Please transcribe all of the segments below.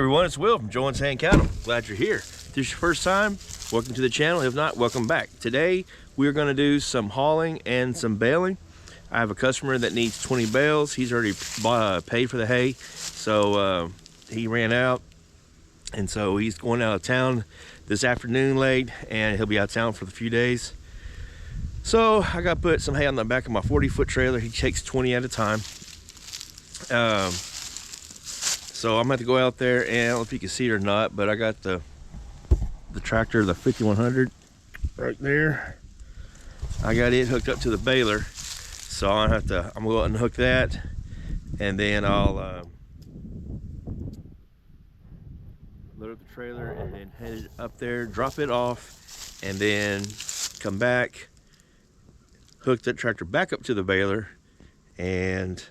everyone, it's Will from Jones Hand Cattle. Glad you're here. If this is your first time, welcome to the channel. If not, welcome back. Today we're going to do some hauling and some baling. I have a customer that needs 20 bales. He's already paid for the hay, so he ran out, and so he's going out of town this afternoon late, and he'll be out of town for a few days. So I got to put some hay on the back of my 40-foot trailer. He takes 20 at a time. So I'm going to have to go out there, and I don't know if you can see it or not, but I got the tractor, the 5100 right there. I got it hooked up to the baler, so I'm going to unhook that, and then I'll load up the trailer and then head it up there, drop it off, and then come back, hook that tractor back up to the baler, and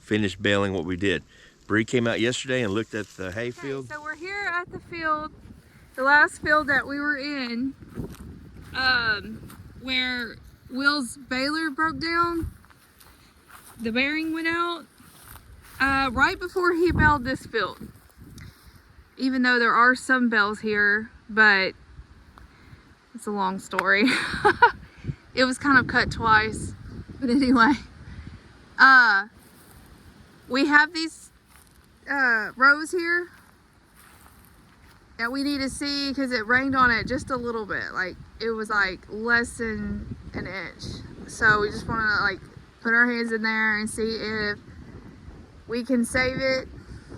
finish baling what we did. Bree came out yesterday and looked at the hay field. So we're here at the field, the last field that we were in, where Will's baler broke down. The bearing went out right before he baled this field. Even though there are some bales here, but it's a long story. It was kind of cut twice, but anyway. We have these rows here that we need to see because it rained on it just a little bit. Like, it was like less than an inch. So we just want to like put our hands in there and see if we can save it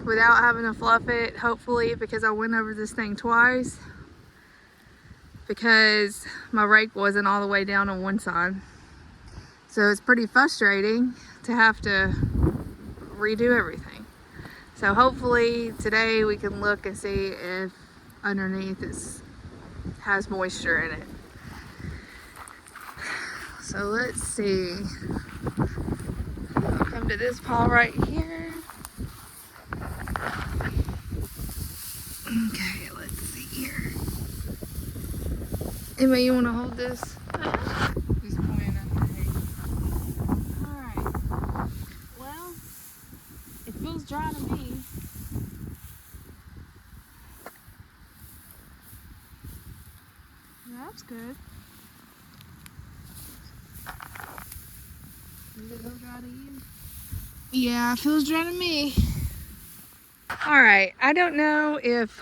without having to fluff it, hopefully, because I went over this thing twice because my rake wasn't all the way down on one side. So it's pretty frustrating to have to redo everything. So hopefully today we can look and see if underneath has moisture in it. So let's see. I'll come to this pile right here. Okay, let's see here. Emma, you want to hold this? He's pointing at the hay. Alright. Well, it feels dry to me. That's good. Does it feel dry to you? Yeah, it feels dry to me. Alright, I don't know if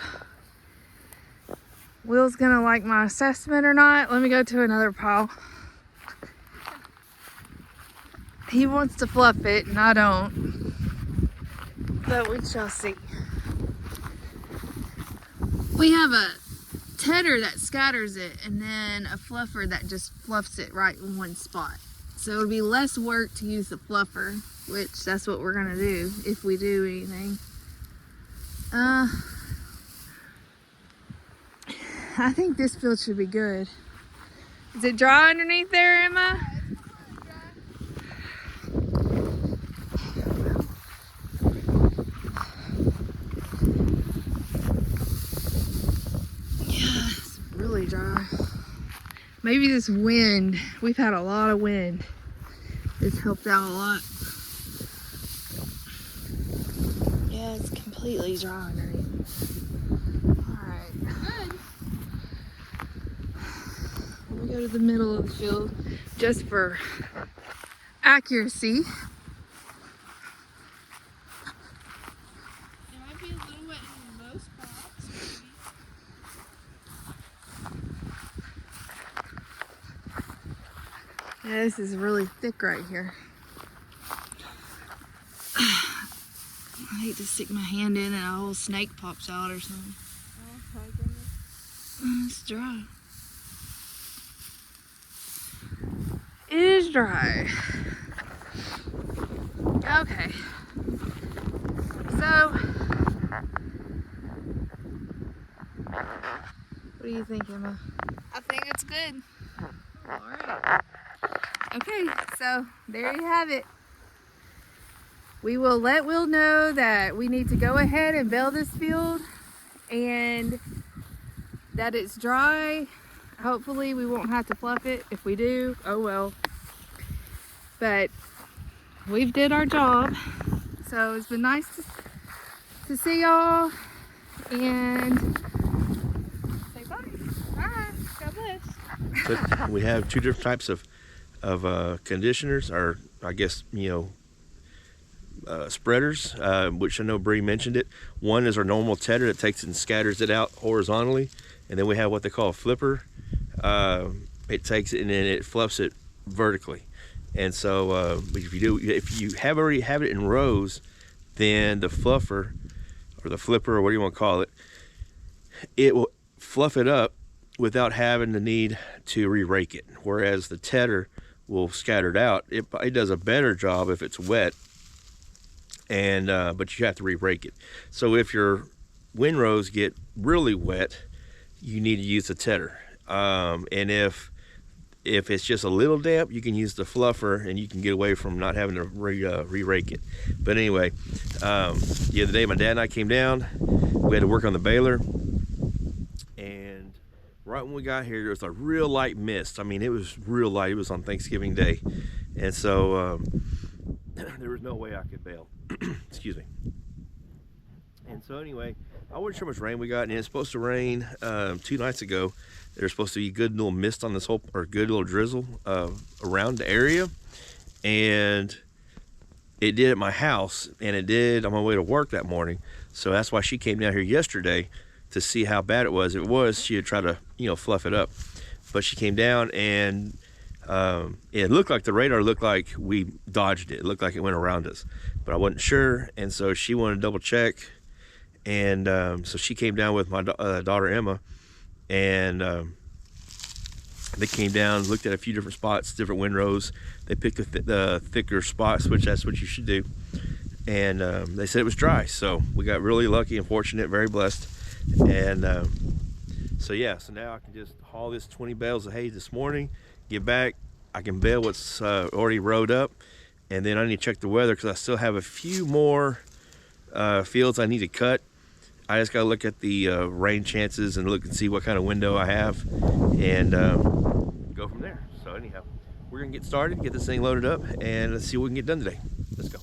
Will's gonna like my assessment or not. Let me go to another pile. He wants to fluff it and I don't. But we shall see. We have a tedder that scatters it and then a fluffer that just fluffs it right in one spot. So it'll be less work to use the fluffer, which that's what we're gonna do if we do anything. I think this field should be good. Is it dry underneath there, Emma? Yeah, it's really dry. Maybe this wind, we've had a lot of wind. It's helped out a lot. Yeah, it's completely dry underneath. Alright, good. Let me go to the middle of the field just for accuracy. It might be a little wet in most spots, maybe. Yeah, this is really thick right here. I hate to stick my hand in and a whole snake pops out or something. Oh my goodness. It's dry. It is dry. Okay. So, what do you think, Emma? I think it's good. Alright. Okay, so there you have it. We will let Will know that we need to go ahead and bale this field and that it's dry. Hopefully we won't have to fluff it. If we do, oh well. But we've did our job. So it's been nice to see y'all and say bye. Bye. God bless. But we have two different types of conditioners, or I guess, spreaders, which I know Bree mentioned it. One is our normal tedder that takes it and scatters it out horizontally, and then we have what they call a flipper. It takes it and then it fluffs it vertically. And so if you already have it in rows, then the fluffer or the flipper, or what do you want to call it, it will fluff it up without having the need to re-rake it. Whereas the tedder will scatter it out. It does a better job if it's wet, and but you have to re-rake it. So if your windrows get really wet, you need to use the tedder. And if it's just a little damp, you can use the fluffer, and you can get away from not having to re-rake it. But anyway, the other day my dad and I came down. We had to work on the baler, and right when we got here, there was a real light mist. I mean, it was real light. It was on Thanksgiving Day, and so there was no way I could bail. Excuse me. And so anyway, I wasn't sure how much rain we got, and it's supposed to rain 2 nights ago. There's supposed to be good little mist on this whole, or good little drizzle around the area, and it did at my house, and it did on my way to work that morning. So that's why she came down here yesterday to see how bad it was. She had tried to, fluff it up, but she came down, and it looked like the radar looked like we dodged it. It looked like it went around us, but I wasn't sure, and so she wanted to double check, and so she came down with my daughter Emma, and they came down, looked at a few different spots, different windrows. They picked the thicker spots, which that's what you should do, and they said it was dry. So we got really lucky and fortunate, very blessed. And so now I can just haul this 20 bales of hay this morning, get back, I can bale what's already rode up, and then I need to check the weather because I still have a few more fields I need to cut. I just gotta look at the rain chances and look and see what kind of window I have, and go from there. So anyhow, we're gonna get started, get this thing loaded up, and let's see what we can get done today. Let's go.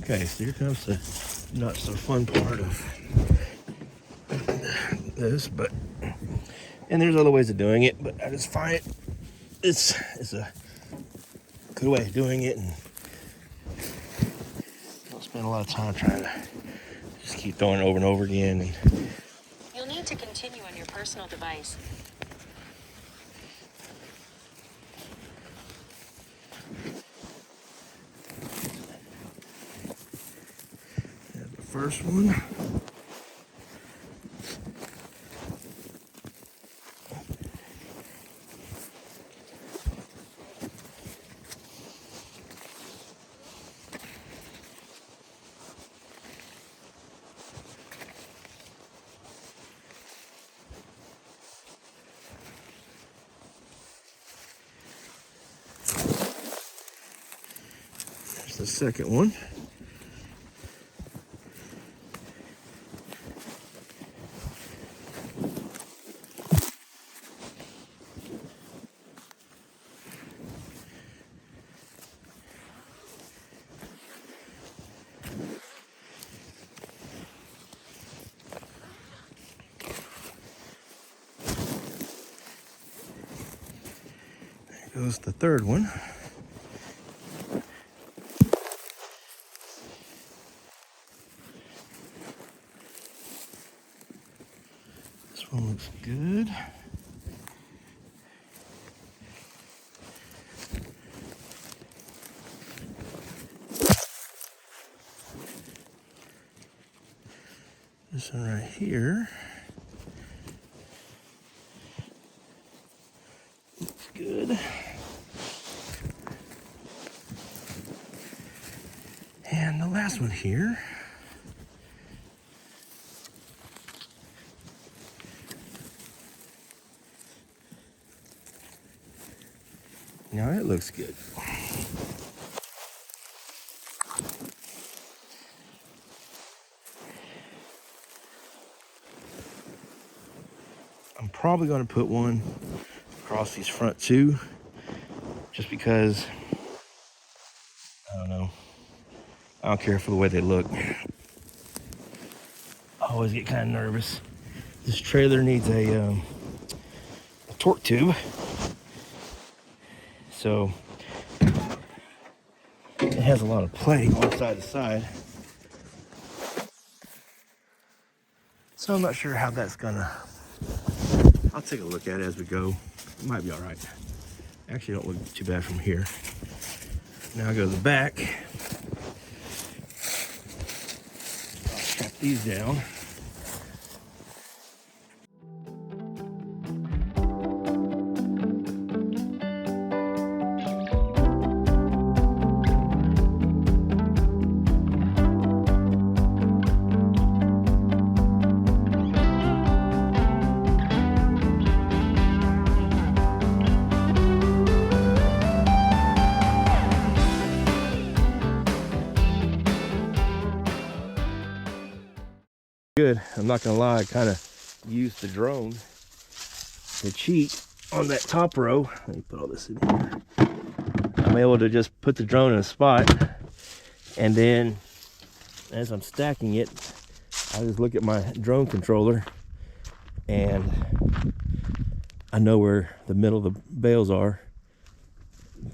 Okay, so here comes the not so fun part of this, but and there's other ways of doing it, but I just find it's a good way of doing it, and don't spend a lot of time trying to just keep throwing it over and over again. And You'll need to continue on your personal device. the first one. There's the second one. There goes the third one. This one looks good. This one right here looks good. And the last one here. Now it looks good. I'm probably going to put one across these front two, just because, I don't know, I don't care for the way they look. I always get kind of nervous. This trailer needs a torque tube, so it has a lot of play going side to side. So I'm not sure how that's gonna, I'll take a look at it as we go. It might be all right. Actually, don't look too bad from here. Now I go to the back. I'll strap these down. Good. I'm not gonna lie, I kind of used the drone to cheat on that top row. Let me put all this in here. I'm able to just put the drone in a spot, and then as I'm stacking it, I just look at my drone controller and I know where the middle of the bales are.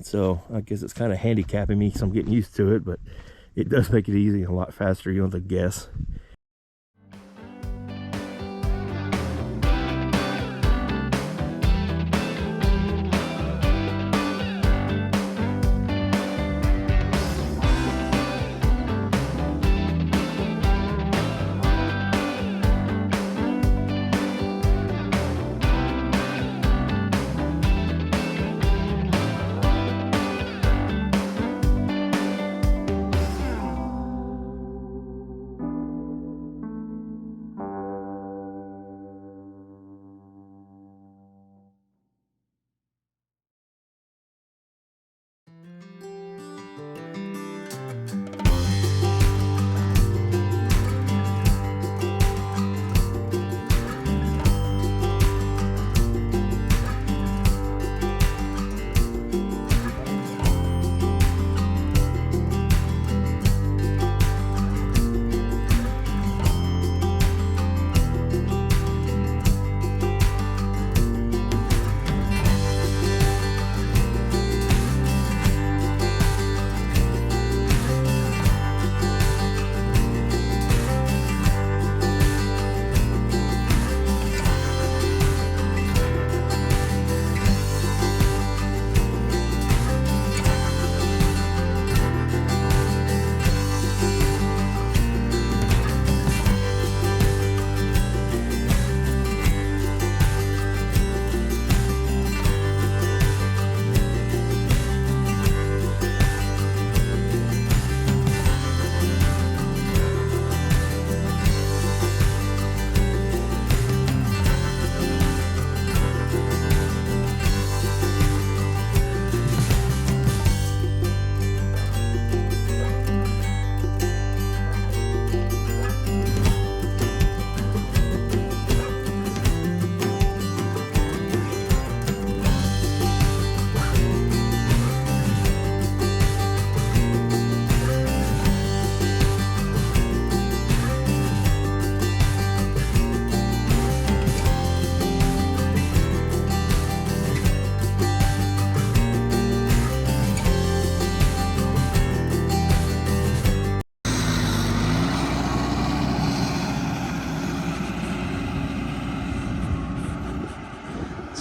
So I guess it's kind of handicapping me because I'm getting used to it, but it does make it easy and a lot faster. You don't have to guess.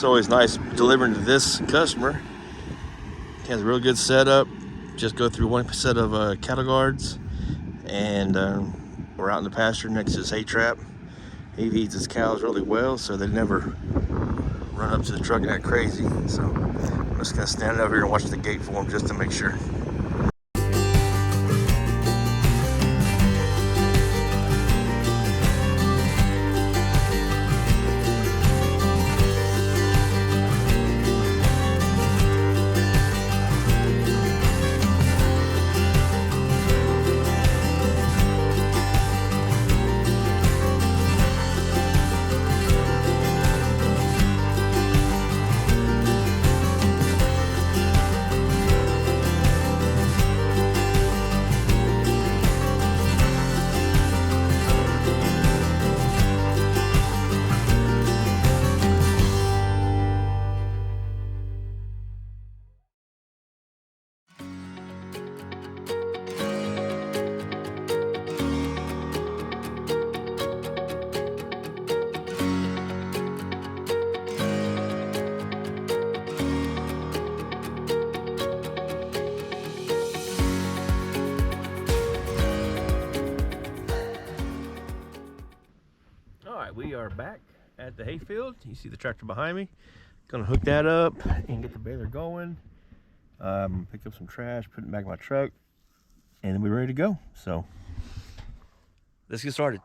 It's always nice delivering to this customer. He has a real good setup. Just go through one set of cattle guards, and we're out in the pasture next to his hay trap. He feeds his cows really well, so they never run up to the truck and act crazy. So I'm just gonna stand over here and watch the gate for him just to make sure. We are back at the hayfield. You see the tractor behind me. Gonna hook that up and get the baler going. Pick up some trash, put it back in my truck, and then we're ready to go. So let's get started.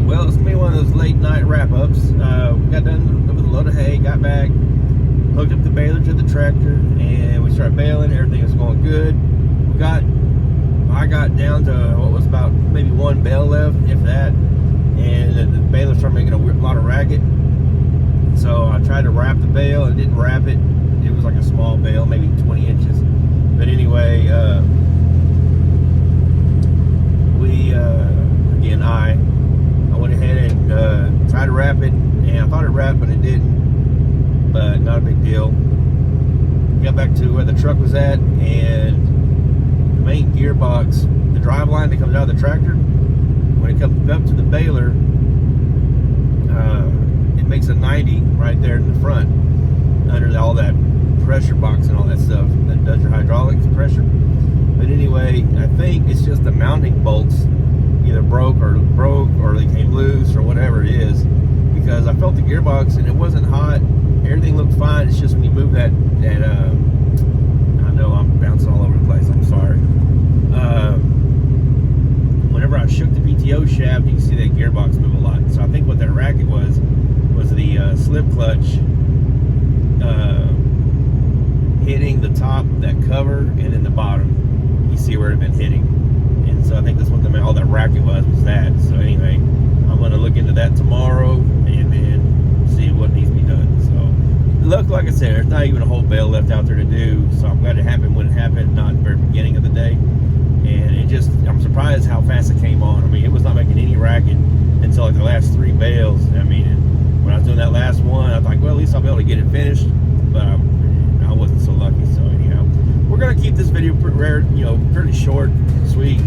Well, it's gonna be one of those late night wrap-ups. We got done with a load of hay, got back, hooked up the baler to the tractor, and we started baling. Everything was going good. I got down to what was about maybe one bale left, if that, and the baler started making a lot of racket. So I tried to wrap the bale and didn't wrap it. It was like a small bale, maybe 20 inches. But anyway, I went ahead and tried to wrap it, and I thought it wrapped, but it didn't. But not a big deal. Got back to where the truck was at, and the main gearbox, the drive line that comes out of the tractor, when it comes up to the baler, it makes a 90 right there in the front, under all that pressure box and all that stuff that does your hydraulics pressure. But anyway, I think it's just the mounting bolts either broke or they came loose or whatever it is, because I felt the gearbox and it wasn't hot. Everything looked fine. It's just when you move that I know I'm bouncing all over the place, I'm sorry. Whenever I shook the PTO shaft, you can see that gearbox move a lot. So I think what that racket was the slip clutch hitting the top, that cover, and then the bottom. You see where it had been hitting. And so I think that's what all that racket was that. So anyway, I'm going to look into that tomorrow and then see what needs to be done. So look, like I said, there's not even a whole bale left out there to do. So I'm glad it happened when it happened, not at the very beginning of the day. And I'm surprised how fast it came on. I mean, it was not making any racket until like the last 3 bales. I mean, and when I was doing that last one, I thought, well, at least I'll be able to get it finished. But I wasn't so lucky. So anyhow, we're going to keep this video pretty short, sweet.